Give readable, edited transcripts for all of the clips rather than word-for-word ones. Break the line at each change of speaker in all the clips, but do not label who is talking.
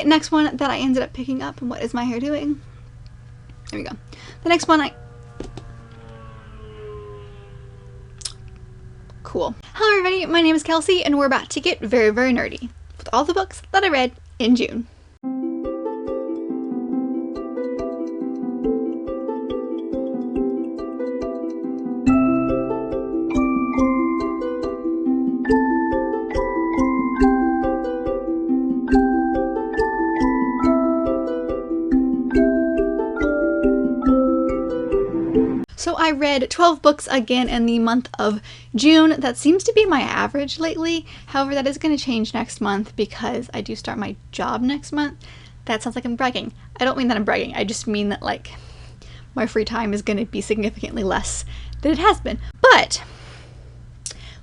next one that I ended up picking up, and what is my hair doing? There we go. The next one Cool. Hello everybody, my name is Kelsey, and we're about to get very, very nerdy with all the books that I read in June. So I read 12 books again in the month of June. That seems to be my average lately. However, that is going to change next month because I do start my job next month. That sounds like I'm bragging. I don't mean that I'm bragging. I just mean that like my free time is going to be significantly less than it has been. But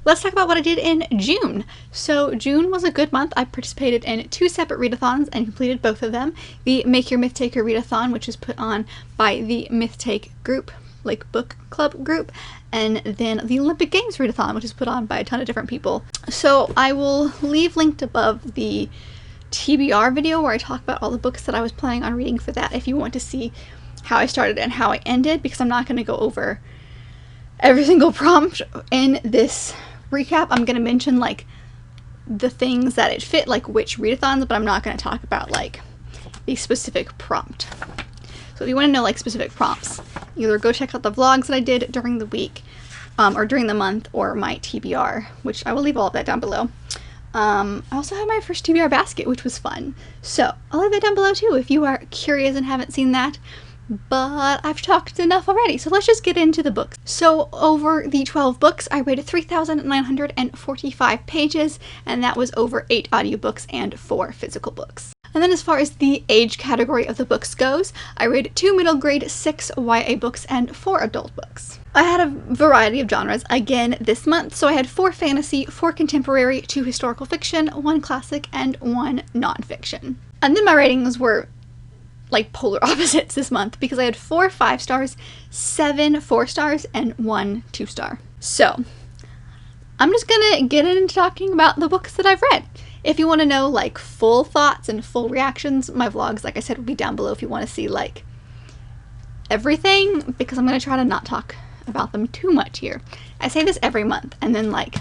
let's talk about what I did in June. So June was a good month. I participated in 2 separate readathons and completed both of them. The Make Your Myth Taker readathon, which is put on by the Myth Take group, like book club group, and then the Olympic Games readathon, which is put on by a ton of different people. So I will leave linked above the TBR video where I talk about all the books that I was planning on reading for that if you want to see how I started and how I ended, because I'm not going to go over every single prompt in this recap. I'm going to mention like the things that it fit, like which readathons, but I'm not going to talk about like the specific prompt. So if you want to know like specific prompts, either go check out the vlogs that I did during the week or during the month, or my TBR, which I will leave all of that down below. I also had my first TBR basket, which was fun. So I'll leave that down below too if you are curious and haven't seen that. But I've talked enough already, so let's just get into the books. So over the 12 books, I read 3,945 pages, and that was over 8 audiobooks and 4 physical books. And then as far as the age category of the books goes, I read 2 middle grade, 6 YA books, and 4 adult books. I had a variety of genres again this month, so I had 4 fantasy, 4 contemporary, 2 historical fiction, 1 classic, and 1 nonfiction. And then my ratings were like polar opposites this month because I had 4 5 stars, 7 4 stars, and 1 2 star. So I'm just gonna get into talking about the books that I've read. If you want to know like full thoughts and full reactions, my vlogs, like I said, will be down below if you want to see like everything, because I'm going to try to not talk about them too much here. I say this every month, and then like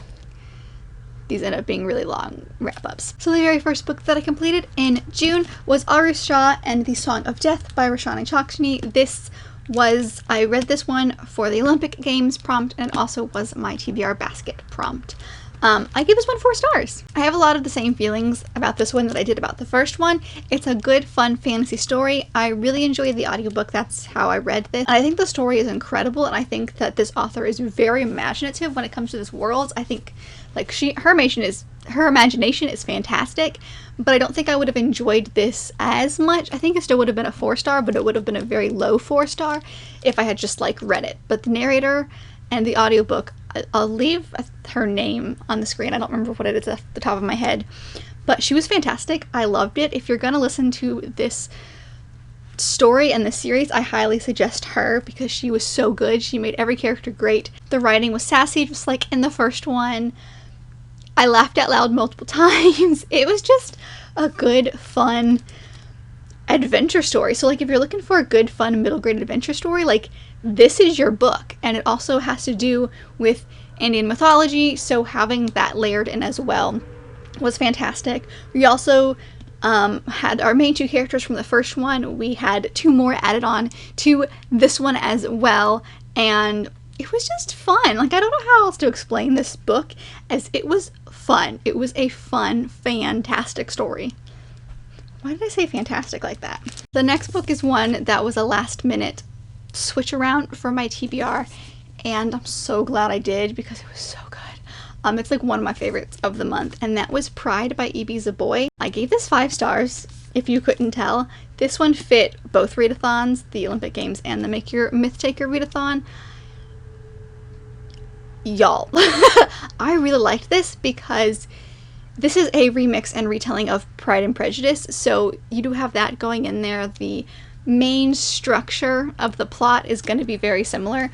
these end up being really long wrap-ups. So the very first book that I completed in June was Rusha and the Song of Death by Roshani Chokshi. I read this one for the Olympic Games prompt, and it also was my TBR basket prompt. I gave this one 4 stars. I have a lot of the same feelings about this one that I did about the first one. It's a good, fun fantasy story. I really enjoyed the audiobook. That's how I read this. And I think the story is incredible, and I think that this author is very imaginative when it comes to this world. I think like her imagination is fantastic, but I don't think I would have enjoyed this as much. I think it still would have been a 4 star, but it would have been a very low 4 star if I had just like read it. But the narrator and the audiobook, I'll leave her name on the screen. I don't remember what it is at the top of my head, but she was fantastic. I loved it. If you're going to listen to this story and the series, I highly suggest her because she was so good. She made every character great. The writing was sassy, just like in the first one. I laughed out loud multiple times. It was just a good, fun adventure story. So like if you're looking for a good, fun, middle grade adventure story, like this is your book. And it also has to do with Indian mythology, so having that layered in as well was fantastic. We also had our main 2 characters from the first one. We had 2 more added on to this one as well, and it was just fun. Like, I don't know how else to explain this book, as it was fun. It was a fun, fantastic story. Why did I say fantastic like that? The next book is one that was a last minute switch around for my TBR, and I'm so glad I did because it was so good. It's like one of my favorites of the month, and that was Pride by E.B. Zaboy. I gave this 5 stars, if you couldn't tell. This one fit both readathons, the Olympic Games and the Make Your Myth Taker readathon. Y'all, I really liked this because this is a remix and retelling of Pride and Prejudice, so you do have that going in there. The main structure of the plot is going to be very similar,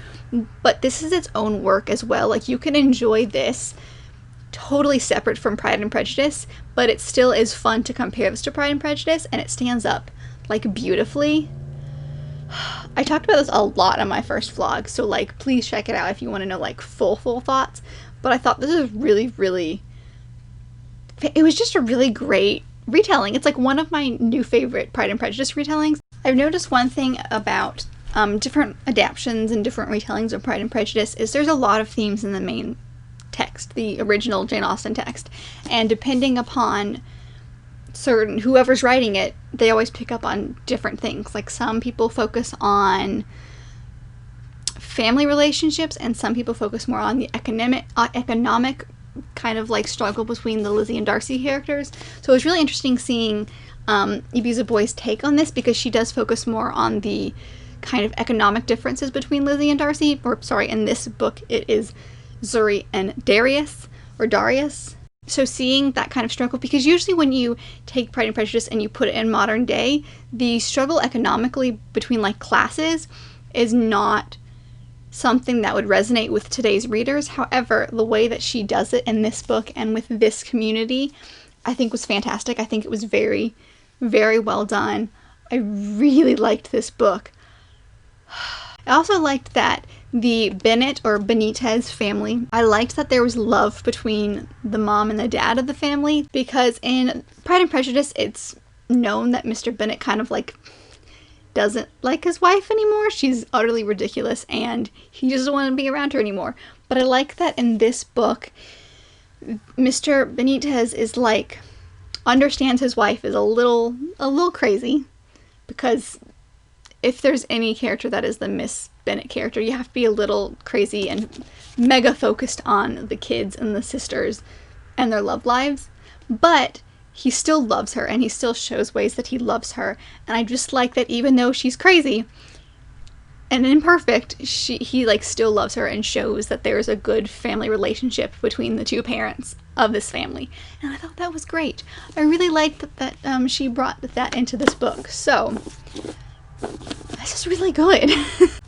but this is its own work as well. Like, you can enjoy this totally separate from Pride and Prejudice, but it still is fun to compare this to Pride and Prejudice, and it stands up, like, beautifully. I talked about this a lot on my first vlog, so, like, please check it out if you want to know, like, full thoughts. But I thought this is really, it was just a really great retelling. It's, like, one of my new favorite Pride and Prejudice retellings. I've noticed one thing about different adaptions and different retellings of Pride and Prejudice is there's a lot of themes in the main text, the original Jane Austen text, and depending upon whoever's writing it, they always pick up on different things. Like, some people focus on family relationships, and some people focus more on the economic kind of like struggle between the Lizzie and Darcy characters. So it was really interesting seeing Ibiza Boy's take on this, because she does focus more on the kind of economic differences between Lizzie and Darcy, or sorry, in this book it is Zuri and Darius. So seeing that kind of struggle, because usually when you take Pride and Prejudice and you put it in modern day, the struggle economically between like classes is not something that would resonate with today's readers. However, the way that she does it in this book and with this community, I think was fantastic. I think it was very, very well done. I really liked this book. I also liked that the Bennett or Benitez family, I liked that there was love between the mom and the dad of the family, because in Pride and Prejudice, it's known that Mr. Bennett kind of like doesn't like his wife anymore. She's utterly ridiculous and he doesn't want to be around her anymore. But I like that in this book, Mr. Benitez is like, understands his wife is a little crazy, because if there's any character that is the Miss Bennett character, you have to be a little crazy and mega focused on the kids and the sisters and their love lives. But he still loves her, and he still shows ways that he loves her. And I just like that even though she's crazy and imperfect, he like still loves her and shows that there's a good family relationship between the two parents of this family. And I thought that was great. I really liked that she brought that into this book. So this is really good.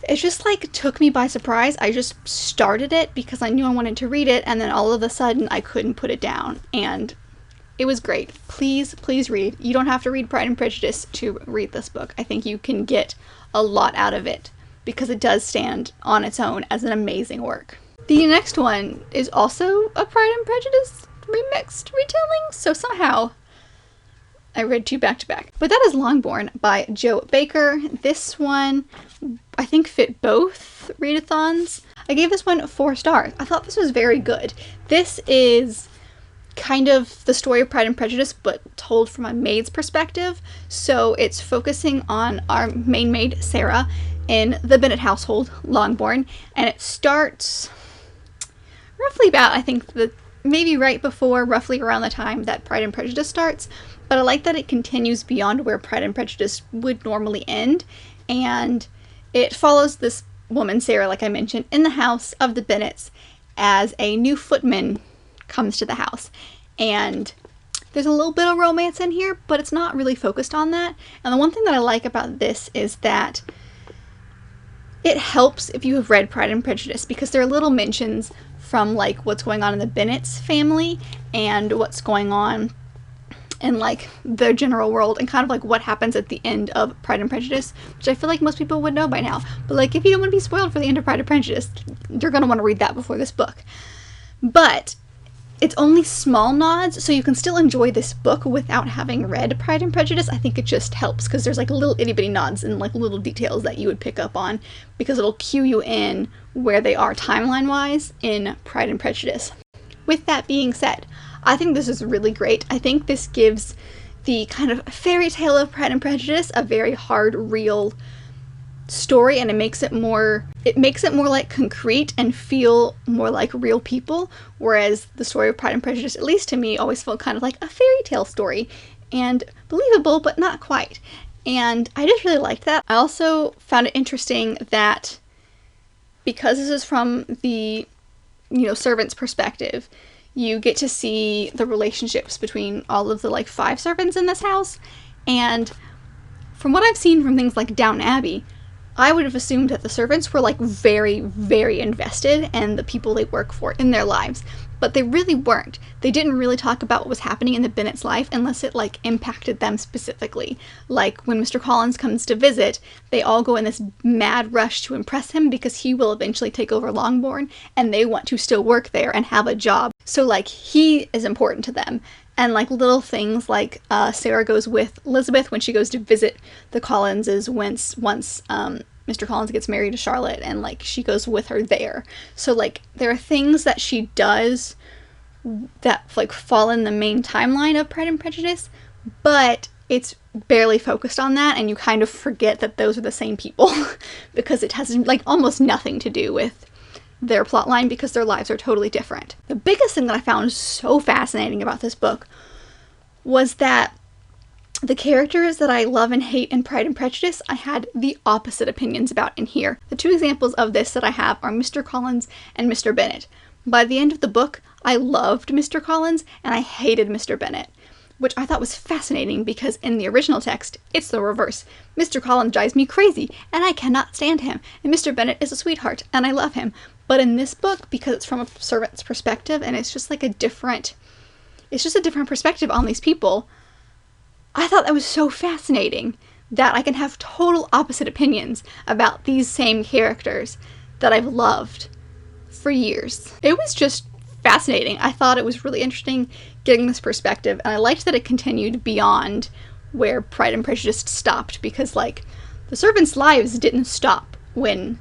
It just like took me by surprise. I just started it because I knew I wanted to read it, and then all of a sudden I couldn't put it down, and it was great. Please read. You don't have to read Pride and Prejudice to read this book. I think you can get a lot out of it because it does stand on its own as an amazing work. The next one is also a Pride and Prejudice remixed retelling, so somehow I read two back to back. But that is Longborne by Joe Baker. This one, I think, fit both readathons. I gave this one 4 stars. I thought this was very good. This is kind of the story of Pride and Prejudice, but told from a maid's perspective. So it's focusing on our main maid, Sarah, in the Bennett household, Longborne. And it starts roughly about, I think, maybe right before, roughly around the time that Pride and Prejudice starts. But I like that it continues beyond where Pride and Prejudice would normally end. And it follows this woman, Sarah, like I mentioned, in the house of the Bennets as a new footman comes to the house. And there's a little bit of romance in here, but it's not really focused on that. And the one thing that I like about this is that it helps if you have read Pride and Prejudice, because there are little mentions from like what's going on in the Bennets family and what's going on in like the general world, and kind of like what happens at the end of Pride and Prejudice, which I feel like most people would know by now. But like, if you don't want to be spoiled for the end of Pride and Prejudice, you're going to want to read that before this book. But it's only small nods, so you can still enjoy this book without having read Pride and Prejudice. I think it just helps because there's like little itty bitty nods and like little details that you would pick up on, because it'll cue you in where they are timeline wise in Pride and Prejudice. With that being said, I think this is really great. I think this gives the kind of fairy tale of Pride and Prejudice a very hard, real story, and it makes it more like concrete and feel more like real people, whereas the story of Pride and Prejudice, at least to me, always felt kind of like a fairy tale story, and believable, but not quite. And I just really liked that. I also found it interesting that because this is from the, servant's perspective, you get to see the relationships between all of the like 5 servants in this house. And from what I've seen from things like Downton Abbey, I would have assumed that the servants were like very, very invested in the people they work for in their lives. but they really weren't. They didn't really talk about what was happening in the Bennet's life unless it like impacted them specifically. Like when Mr. Collins comes to visit, they all go in this mad rush to impress him because he will eventually take over Longborne, and they want to still work there and have a job. So like he is important to them. And like little things like Sarah goes with Elizabeth when she goes to visit the Collinses once Mr. Collins gets married to Charlotte, and like she goes with her there. So like there are things that she does that like fall in the main timeline of Pride and Prejudice, but it's barely focused on that, and you kind of forget that those are the same people because it has like almost nothing to do with their plotline because their lives are totally different. The biggest thing that I found so fascinating about this book was that the characters that I love and hate in Pride and Prejudice, I had the opposite opinions about in here. The two examples of this that I have are Mr. Collins and Mr. Bennet. By the end of the book, I loved Mr. Collins and I hated Mr. Bennet, which I thought was fascinating because in the original text, it's the reverse. Mr. Collins drives me crazy and I cannot stand him, and Mr. Bennet is a sweetheart and I love him. But in this book, because it's from a servant's perspective and it's just like a different perspective on these people, I thought that was so fascinating that I can have total opposite opinions about these same characters that I've loved for years. It was just fascinating. I thought it was really interesting getting this perspective, and I liked that it continued beyond where Pride and Prejudice stopped, because like the servants' lives didn't stop when,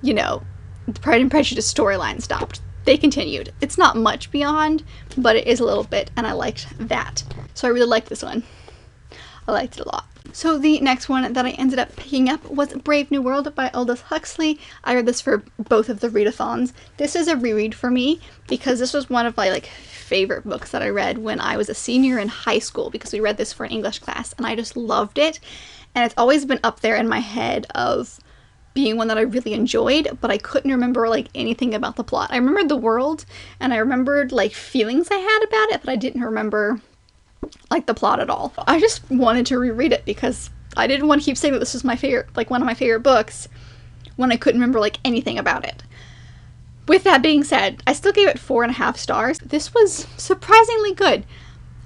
you know, the Pride and Prejudice storyline stopped. They continued. It's not much beyond, but it is a little bit, and I liked that. So I really liked this one. I liked it a lot. So the next one that I ended up picking up was Brave New World by Aldous Huxley. I read this for both of the Readathons. This is a reread for me because this was one of my like favorite books that I read when I was a senior in high school, because we read this for an English class and I just loved it. And it's always been up there in my head of being one that I really enjoyed, but I couldn't remember like anything about the plot. I remembered the world and I remembered like feelings I had about it, but I didn't remember like the plot at all. I just wanted to reread it because I didn't want to keep saying that this was my favorite, like one of my favorite books, when I couldn't remember like anything about it. With that being said, I still gave it 4.5 stars. This was surprisingly good.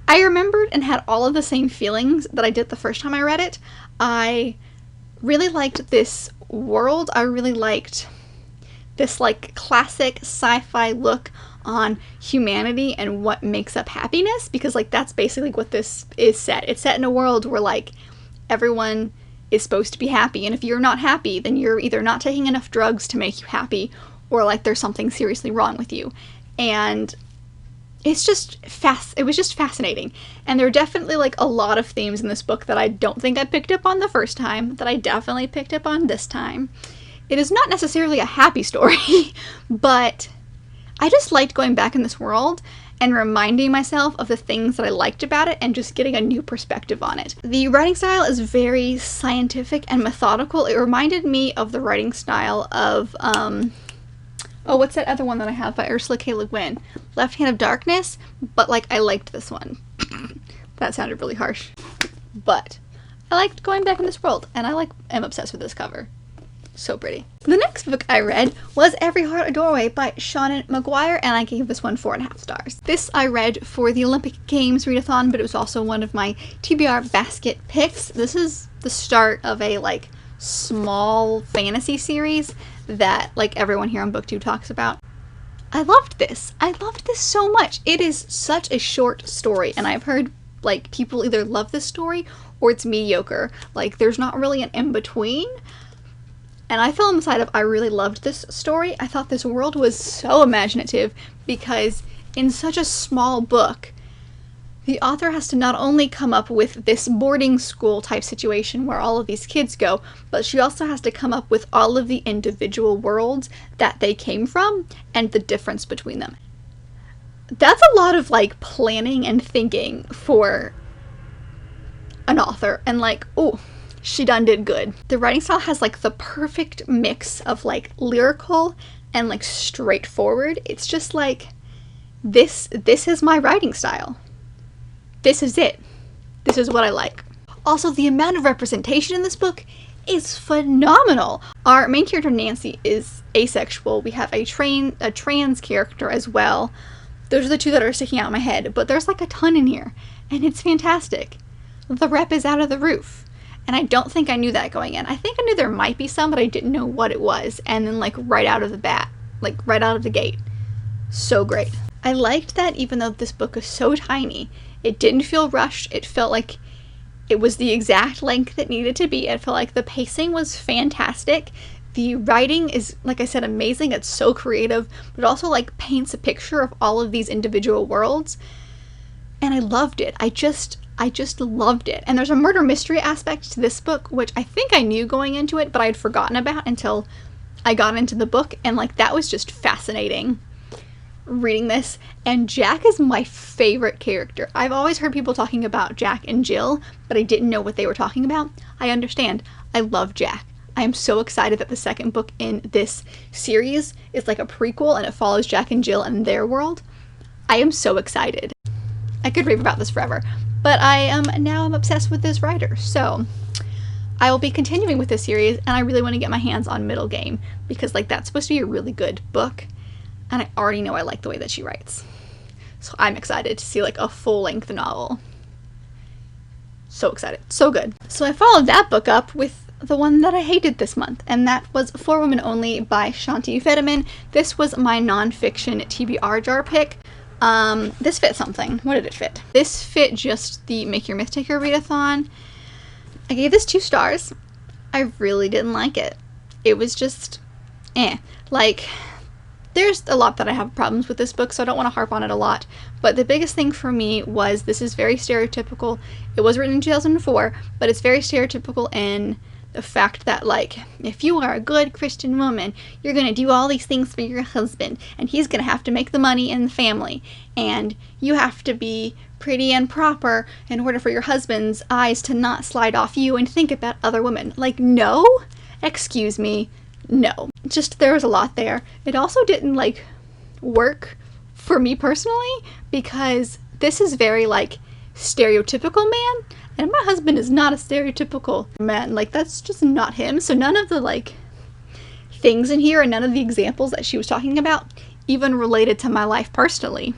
I remembered and had all of the same feelings that I did the first time I read it. I really liked this world. I really liked this like classic sci-fi look on humanity and what makes up happiness, because like that's basically what this is set. It's set in a world where like everyone is supposed to be happy, and if you're not happy, then you're either not taking enough drugs to make you happy, or like there's something seriously wrong with you. And it's just it was just fascinating. And there are definitely like a lot of themes in this book that I don't think I picked up on the first time that I definitely picked up on this time. It is not necessarily a happy story, but I just liked going back in this world and reminding myself of the things that I liked about it and just getting a new perspective on it. The writing style is very scientific and methodical. It reminded me of the writing style of, oh, what's that other one that I have by Ursula K. Le Guin? Left Hand of Darkness, but like I liked this one. That sounded really harsh. But I liked going back in this world, and am obsessed with this cover. So pretty. The next book I read was Every Heart a Doorway by Seanan McGuire, and I gave this one 4.5 stars. This I read for the Olympic Games readathon, but it was also one of my TBR basket picks. This is the start of a like small fantasy series that like everyone here on BookTube talks about. I loved this. I loved this so much. It is such a short story, and I've heard like people either love this story or it's mediocre. Like there's not really an in-between. And I fell on the side of I really loved this story. I thought this world was so imaginative because in such a small book, the author has to not only come up with this boarding school type situation where all of these kids go, but she also has to come up with all of the individual worlds that they came from and the difference between them. That's a lot of like planning and thinking for an author, and like, oh, she done did good. The writing style has like the perfect mix of like lyrical and like straightforward. It's just like this is my writing style. This is it. This is what I like. Also, the amount of representation in this book is phenomenal. Our main character Nancy is asexual. We have a trans character as well. Those are the two that are sticking out in my head, but there's like a ton in here, and it's fantastic. The rep is out of the roof, and I don't think I knew that going in. I think I knew there might be some, but I didn't know what it was, and then like right out of the bat, like right out of the gate. So great. I liked that even though this book is so tiny, it didn't feel rushed. It felt like it was the exact length it needed to be. It felt like the pacing was fantastic. The writing is, like I said, amazing. It's so creative, but it also like paints a picture of all of these individual worlds. And I loved it. I just loved it. And there's a murder mystery aspect to this book, which I think I knew going into it, but I'd forgotten about until I got into the book. And like, that was just fascinating reading this. And Jack is my favorite character. I've always heard people talking about Jack and Jill, but I didn't know what they were talking about. I understand. I love Jack. I am so excited that the second book in this series is like a prequel and it follows Jack and Jill and their world. I am so excited. I could rave about this forever, but I'm obsessed with this writer. So I will be continuing with this series, and I really want to get my hands on Middle Game because like that's supposed to be a really good book. And I already know I like the way that she writes. So I'm excited to see like a full-length novel. So excited. So good. So I followed that book up with the one that I hated this month, and that was For Women Only by Shanti Federman. This was my nonfiction TBR jar pick. This fit something. What did it fit? This fit just the Make Your Myth Taker readathon. I gave this 2 stars. I really didn't like it. It was just, like, there's a lot that I have problems with this book, so I don't want to harp on it a lot. But the biggest thing for me was this is very stereotypical. It was written in 2004, but it's very stereotypical in the fact that, like, if you are a good Christian woman, you're going to do all these things for your husband, and he's going to have to make the money in the family, and you have to be pretty and proper in order for your husband's eyes to not slide off you and think about other women. Like, no? Excuse me. No. Just, there was a lot there. It also didn't, like, work for me personally, because this is very, like, stereotypical man, and my husband is not a stereotypical man. Like, that's just not him. So none of the, like, things in here and none of the examples that she was talking about even related to my life personally.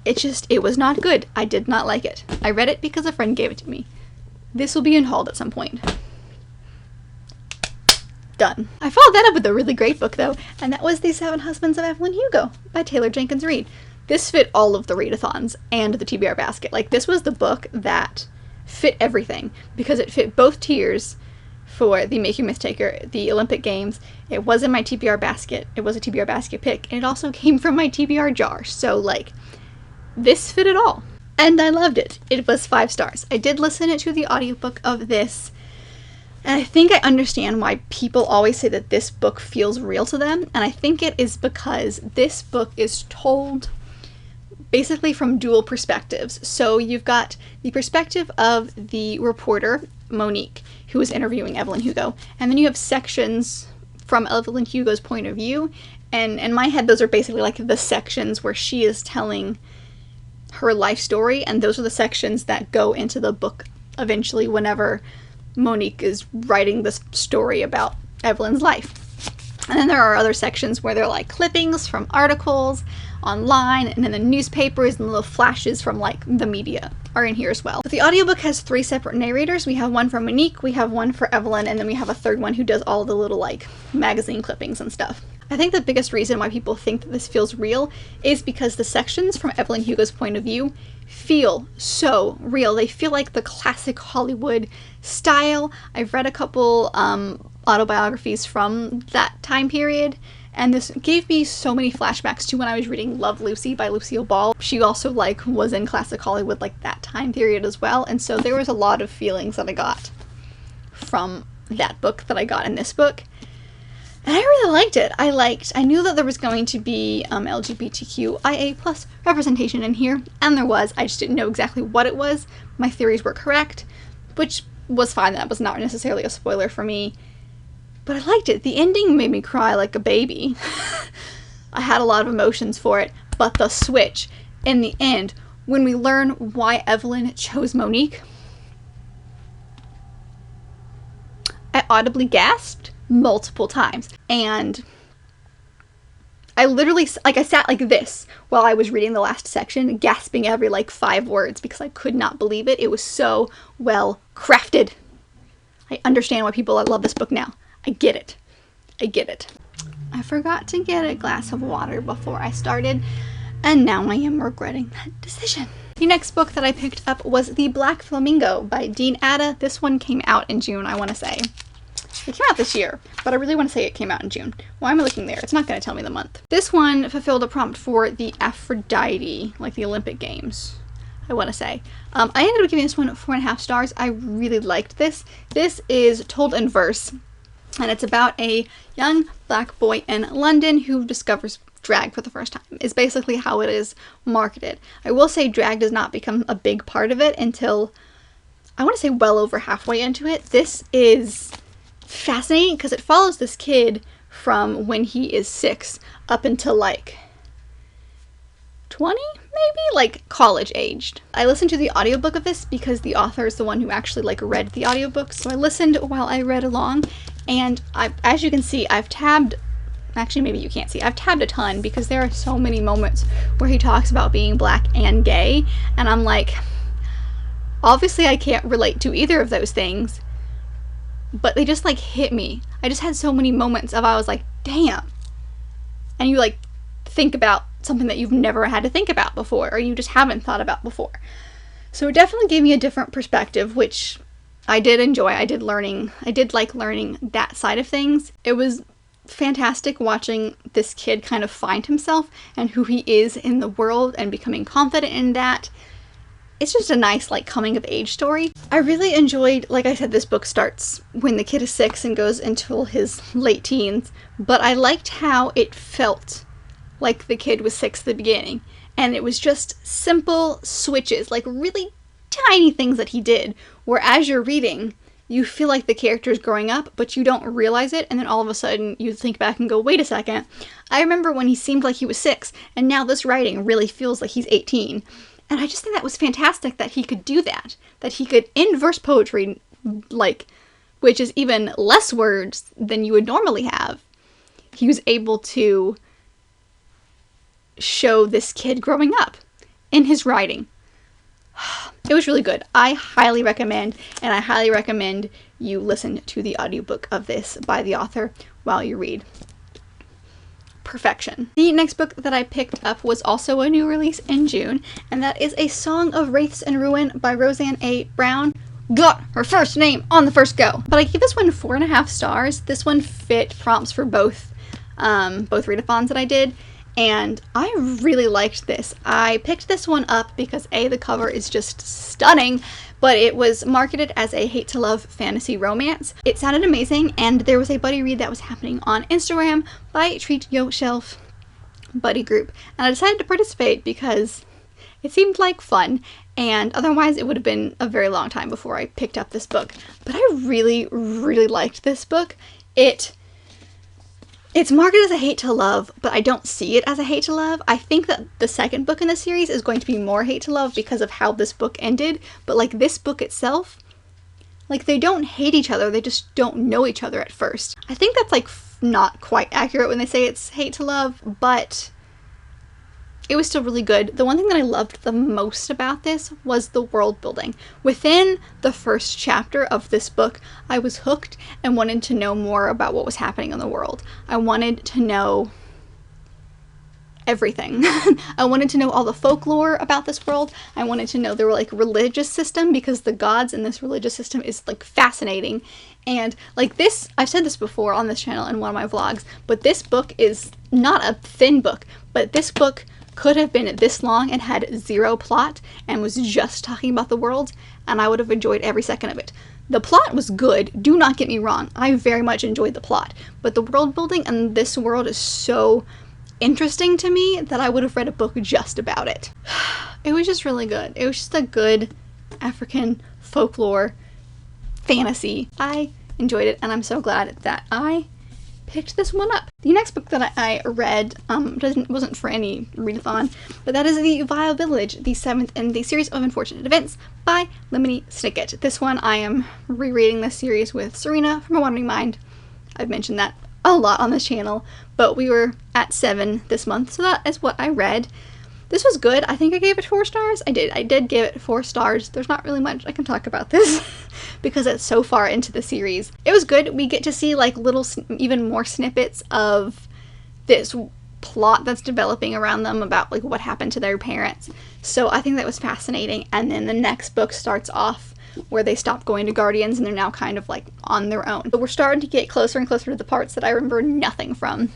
It was not good. I did not like it. I read it because a friend gave it to me. This will be in hauled at some point. Done. I followed that up with a really great book, though, and that was The 7 Husbands of Evelyn Hugo by Taylor Jenkins Reid. This fit all of the Readathons and the TBR basket. Like, this was the book that fit everything, because it fit both tiers for the Make Your Myth Taker, the Olympic Games. It was in my TBR basket. It was a TBR basket pick, and it also came from my TBR jar. So, like, this fit it all. And I loved it. It was 5 stars. I did listen to the audiobook of this, and I think I understand why people always say that this book feels real to them, and I think it is because this book is told basically from dual perspectives. So you've got the perspective of the reporter, Monique, who is interviewing Evelyn Hugo, and then you have sections from Evelyn Hugo's point of view, and in my head those are basically like the sections where she is telling her life story, and those are the sections that go into the book eventually whenever Monique is writing this story about Evelyn's life. And then there are other sections where they're like clippings from articles online, and then the newspapers and little flashes from like the media are in here as well. But the audiobook has 3 separate narrators. We have one for Monique, we have one for Evelyn, and then we have a third one who does all the little like magazine clippings and stuff. I think the biggest reason why people think that this feels real is because the sections from Evelyn Hugo's point of view feel so real. They feel like the classic Hollywood style. I've read a couple autobiographies from that time period, and this gave me so many flashbacks to when I was reading Love, Lucy by Lucille Ball. She also like was in classic Hollywood like that time period as well, and so there was a lot of feelings that I got from that book that I got in this book. And I really liked it. I knew that there was going to be LGBTQIA plus representation in here, and there was. I just didn't know exactly what it was. My theories were correct, which was fine. That was not necessarily a spoiler for me. But I liked it. The ending made me cry like a baby. I had a lot of emotions for it, but the switch in the end, when we learn why Evelyn chose Monique, I audibly gasped multiple times, and I literally, like, I sat like this while I was reading the last section, gasping every, like, 5 words because I could not believe it. It was so well crafted. I understand why people love this book now. I get it. I get it. I forgot to get a glass of water before I started, and now I am regretting that decision. The next book that I picked up was The Black Flamingo by Dean Atta. This one came out in June, I want to say. It came out this year, but I really want to say it came out in June. Why am I looking there? It's not going to tell me the month. This one fulfilled a prompt for the Aphrodite, like the Olympic Games, I want to say. I ended up giving this one 4.5 stars. I really liked this. This is told in verse, and it's about a young black boy in London who discovers drag for the first time, is basically how it is marketed. I will say drag does not become a big part of it until, I want to say, well over halfway into it. This is fascinating because it follows this kid from when he is 6 up until like 20, maybe, like college aged. I listened to the audiobook of this because the author is the one who actually like read the audiobook, so I listened while I read along, and as you can see, I've tabbed, actually maybe you can't see, I've tabbed a ton because there are so many moments where he talks about being black and gay, and I'm like, obviously I can't relate to either of those things, but they just like hit me. I just had so many moments of I was like, damn. And you like think about something that you've never had to think about before, or you just haven't thought about before. So it definitely gave me a different perspective, which I did enjoy. I did like learning that side of things. It was fantastic watching this kid kind of find himself and who he is in the world and becoming confident in that. It's just a nice, like, coming of age story. I really enjoyed, like I said, this book starts when the kid is 6 and goes until his late teens, but I liked how it felt like the kid was 6 at the beginning, and it was just simple switches, like really tiny things that he did, where as you're reading, you feel like the character is growing up, but you don't realize it, and then all of a sudden you think back and go, wait a second, I remember when he seemed like he was 6, and now this writing really feels like he's 18. And I just think that was fantastic that he could do that. That he could, in verse poetry, like, which is even less words than you would normally have, he was able to show this kid growing up in his writing. It was really good. I highly recommend, and I highly recommend you listen to the audiobook of this by the author while you read. Perfection. The next book that I picked up was also a new release in June, and that is A Song of Wraiths and Ruin by Roseanne A. Brown. Got her first name on the first go. But I gave this one 4.5 stars. This one fit prompts for both readathons that I did, and I really liked this. I picked this one up because A, the cover is just stunning, but it was marketed as a hate-to-love fantasy romance. It sounded amazing, and there was a buddy read that was happening on Instagram by Treat Yo Shelf Buddy Group, and I decided to participate because it seemed like fun, and otherwise it would have been a very long time before I picked up this book. But I really, really liked this book. It's marketed as a hate-to-love, but I don't see it as a hate-to-love. I think that the second book in the series is going to be more hate-to-love because of how this book ended, but like this book itself, like they don't hate each other, they just don't know each other at first. I think that's like not quite accurate when they say it's hate-to-love, but it was still really good. The one thing that I loved the most about this was the world building. Within the first chapter of this book, I was hooked and wanted to know more about what was happening in the world. I wanted to know everything. I wanted to know all the folklore about this world. I wanted to know their like religious system, because the gods in this religious system is like fascinating. And like this, I've said this before on this channel in one of my vlogs, but this book is not a thin book, but this book could have been this long and had zero plot and was just talking about the world, and I would have enjoyed every second of it. The plot was good, do not get me wrong, I very much enjoyed the plot, but the world building in this world is so interesting to me that I would have read a book just about it. It was just really good. It was just a good African folklore fantasy. I enjoyed it, and I'm so glad that I picked this one up. The next book that I read wasn't for any readathon, but that is The Vile Village, the 7th in the series of Unfortunate Events by Lemony Snicket. This one I am rereading this series with Serena from A Wandering Mind. I've mentioned that a lot on this channel, but we were at 7 this month, so that is what I read. This was good. I think I gave it 4 stars. I did give it 4 stars. There's not really much I can talk about this because it's so far into the series. It was good. We get to see like little, even more snippets of this plot that's developing around them about like what happened to their parents. So I think that was fascinating. And then the next book starts off where they stop going to Guardians and they're now kind of like on their own. But we're starting to get closer and closer to the parts that I remember nothing from.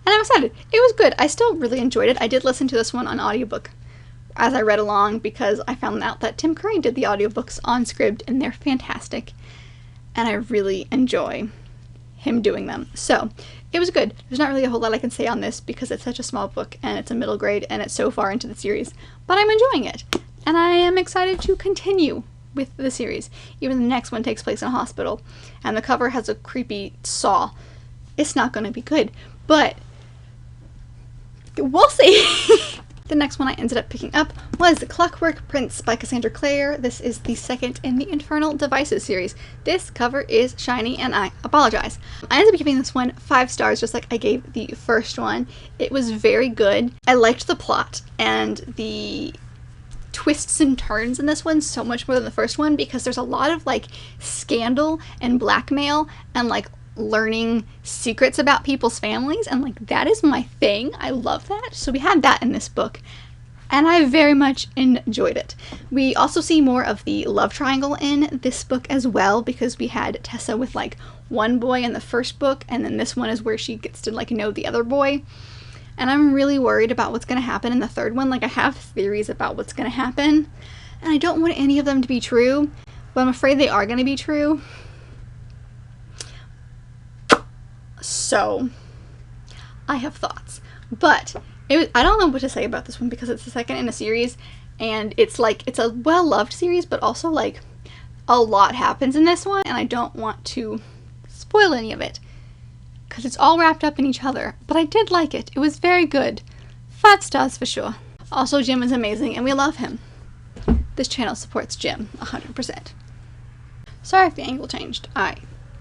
And I'm excited. It was good. I still really enjoyed it. I did listen to this one on audiobook as I read along because I found out that Tim Curry did the audiobooks on Scribd and they're fantastic. And I really enjoy him doing them. So it was good. There's not really a whole lot I can say on this because it's such a small book and it's a middle grade and it's so far into the series. But I'm enjoying it. And I am excited to continue with the series. Even the next one takes place in a hospital. And the cover has a creepy saw. It's not going to be good. But we'll see. The next one I ended up picking up was Clockwork Prince by Cassandra Clare. This is the second in the Infernal Devices series. This cover is shiny and I apologize. I ended up giving this one 5 stars just like I gave the first one. It was very good. I liked the plot and the twists and turns in this one so much more than the first one because there's a lot of like scandal and blackmail and like learning secrets about people's families, and like that is my thing. I love that. So we had that in this book and I very much enjoyed it. We also see more of the love triangle in this book as well because we had Tessa with like one boy in the first book and then this one is where she gets to like know the other boy. And I'm really worried about what's going to happen in the third one. Like I have theories about what's going to happen and I don't want any of them to be true, but I'm afraid they are going to be true. So I have thoughts, but I don't know what to say about this one because it's the second in a series and it's like, it's a well-loved series, but also like a lot happens in this one and I don't want to spoil any of it because it's all wrapped up in each other, but I did like it. It was very good. 5 stars for sure. Also, Jim is amazing and we love him. This channel supports Jim 100%. Sorry if the angle changed. I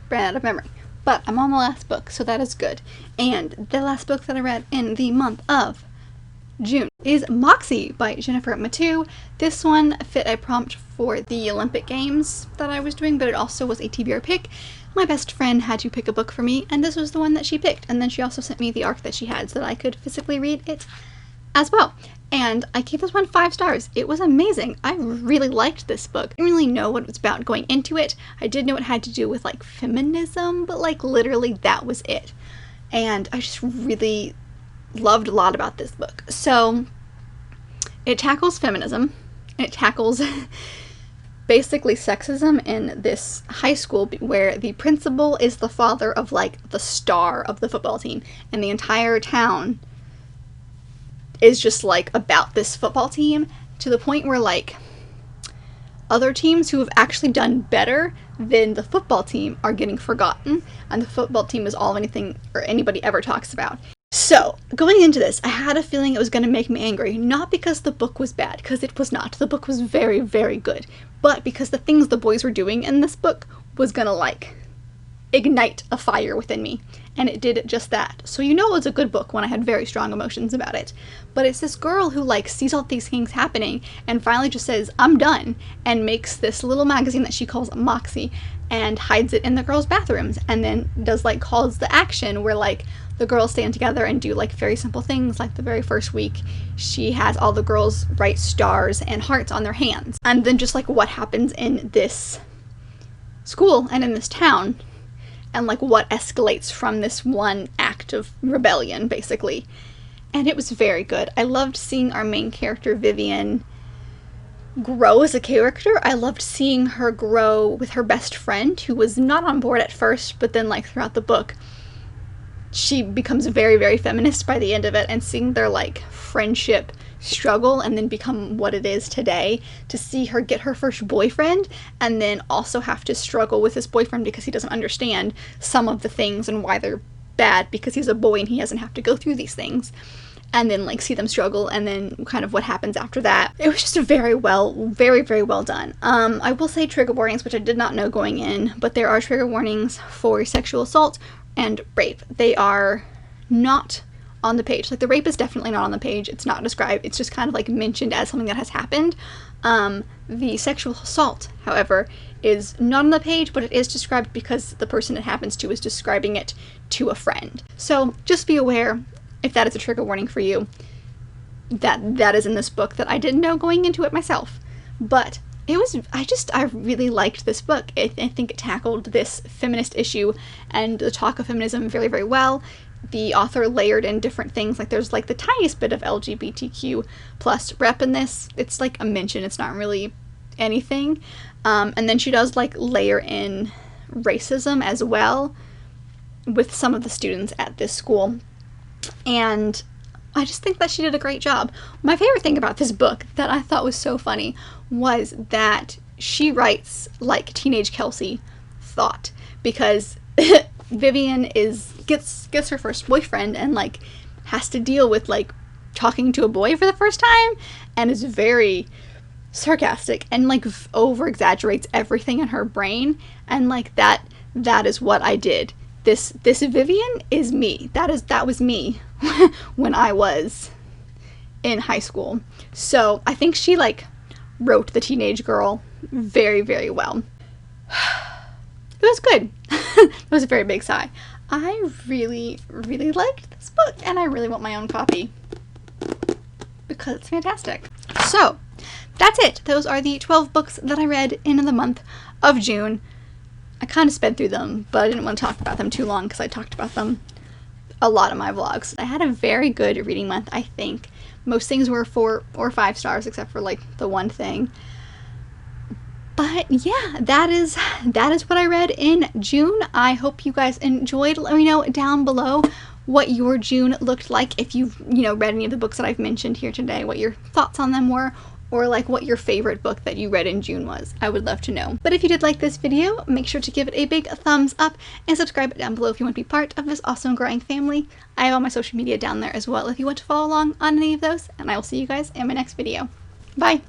ran out of memory. But I'm on the last book, so that is good. And the last book that I read in the month of June is Moxie by Jennifer Matu. This one fit a prompt for the Olympic Games that I was doing, but it also was a TBR pick. My best friend had to pick a book for me, and this was the one that she picked. And then she also sent me the ARC that she had so that I could physically read it as well. And I gave this one 5 stars. It was amazing. I really liked this book. I didn't really know what it was about going into it. I did know it had to do with like feminism, but like literally that was it. And I just really loved a lot about this book. So it tackles feminism. It tackles basically sexism in this high school where the principal is the father of like the star of the football team and the entire town is just like about this football team to the point where like other teams who have actually done better than the football team are getting forgotten and the football team is all anything or anybody ever talks about. So going into this, I had a feeling it was going to make me angry, not because the book was bad, because it was not. The book was very, very good, but because the things the boys were doing in this book was going to like ignite a fire within me. And it did just that. So you know it was a good book when I had very strong emotions about it. But it's this girl who like sees all these things happening and finally just says, I'm done, and makes this little magazine that she calls Moxie and hides it in the girls' bathrooms and then does like calls to action where like the girls stand together and do like very simple things. Like the very first week she has all the girls write stars and hearts on their hands. And then just like what happens in this school and in this town and like what escalates from this one act of rebellion, basically. And it was very good. I loved seeing our main character, Vivian, grow as a character. I loved seeing her grow with her best friend, who was not on board at first, but then like throughout the book, she becomes very, very feminist by the end of it, and seeing their like friendship struggle and then become what it is today, to see her get her first boyfriend and then also have to struggle with this boyfriend because he doesn't understand some of the things and why they're bad because he's a boy and he doesn't have to go through these things, and then like see them struggle and then kind of what happens after that. It was just very, very well done. I will say trigger warnings, which I did not know going in, but there are trigger warnings for sexual assault, and rape. They are not on the page. Like, the rape is definitely not on the page. It's not described. It's just kind of like mentioned as something that has happened. The sexual assault, however, is not on the page, but it is described because the person it happens to is describing it to a friend. So just be aware, if that is a trigger warning for you, that is in this book that I didn't know going into it myself. But it was, I really liked this book. I think it tackled this feminist issue and the talk of feminism very, very well. The author layered in different things, like there's like the tiniest bit of LGBTQ plus rep in this. It's like a mention, it's not really anything. And then she does like layer in racism as well with some of the students at this school. And I just think that she did a great job. My favorite thing about this book that I thought was so funny was that she writes like teenage Kelsey thought, because Vivian gets her first boyfriend and like has to deal with like talking to a boy for the first time, and is very sarcastic and like over exaggerates everything in her brain, and like that is what I did. This Vivian is me. That was me when I was in high school. So I think she like wrote the teenage girl very, very well. It was good. It was a very big sigh. I really, really liked this book, and I really want my own copy because it's fantastic. So that's it. Those are the 12 books that I read in the month of June. I kind of sped through them, but I didn't want to talk about them too long because I talked about them a lot in my vlogs. I had a very good reading month, I think. Most things were 4 or 5 stars, except for like the one thing. But yeah, that is what I read in June. I hope you guys enjoyed. Let me know down below what your June looked like. If you've, read any of the books that I've mentioned here today, what your thoughts on them were, or like what your favorite book that you read in June was. I would love to know. But if you did like this video, make sure to give it a big thumbs up and subscribe down below if you want to be part of this awesome growing family. I have all my social media down there as well if you want to follow along on any of those, and I will see you guys in my next video. Bye!